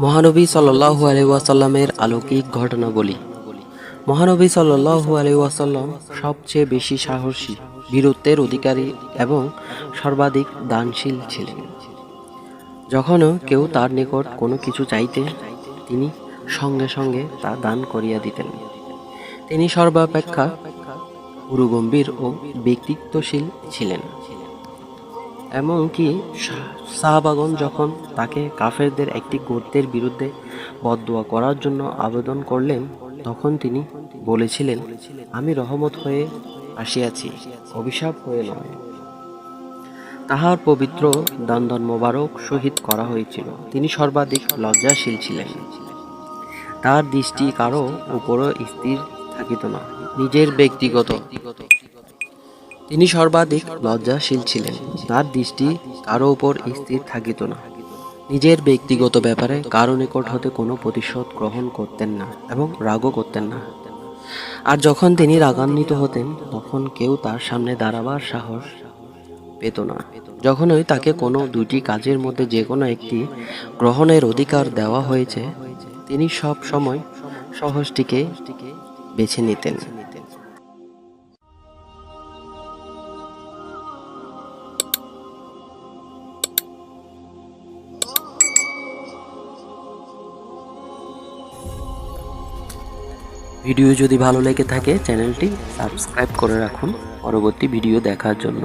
মহানবী সাল্লাল্লাহু আলাইহি ওয়াসাল্লামের অলৌকিক ঘটনাবলী। মহানবী সাল্লাল্লাহু আলাইহি ওয়াসাল্লাম সবচেয়ে বেশি সাহসী, বীরত্বের অধিকারী এবং সর্বাধিক দানশীল ছিলেন। যখনও কেউ তার নিকট কোনো কিছু চাইতে, তিনি সঙ্গে সঙ্গে তা দান করিয়া দিতেন। তিনি সর্বাপেক্ষা গুরুগম্ভীর ও ব্যক্তিত্বশীল ছিলেন। এমনকি সাহাবাগণ যখন তাকে কাফেরদের একটি গোত্রের বিরুদ্ধে বদদোয়া করার জন্য আবেদন করলেন, তখন তিনি বলেছিলেন, আমি রহমত হয়ে আসিয়াছি, অভিশাপ হয়ে নয়। তাহার পবিত্র দন্দন মোবারক শহীদ করা হয়েছিল। তিনি সর্বাধিক লজ্জাশীল ছিলেন। তার দৃষ্টি কারো উপরও স্থির থাকিত না। নিজের ব্যক্তিগত তিনি সর্বাধিক লজ্জাশীল ছিলেন। তার দৃষ্টি কারো উপর স্থির থাকিত না। নিজের ব্যক্তিগত ব্যাপারে কারো নিকট হতে কোনো প্রতিশোধ গ্রহণ করতেন না এবং রাগও করতেন না। আর যখন তিনি রাগান্বিত হতেন, তখন কেউ তার সামনে দাঁড়াবার সাহস পেত না। যখনই তাকে কোনো দুটি কাজের মধ্যে যে কোনো একটি গ্রহণের অধিকার দেওয়া হয়েছে, তিনি সব সময় সহজটিকে বেছে নিতেন। ভিডিও যদি ভালো লেগে থাকে, চ্যানেলটি সাবস্ক্রাইব করে রাখুন পরবর্তী ভিডিও দেখার জন্য।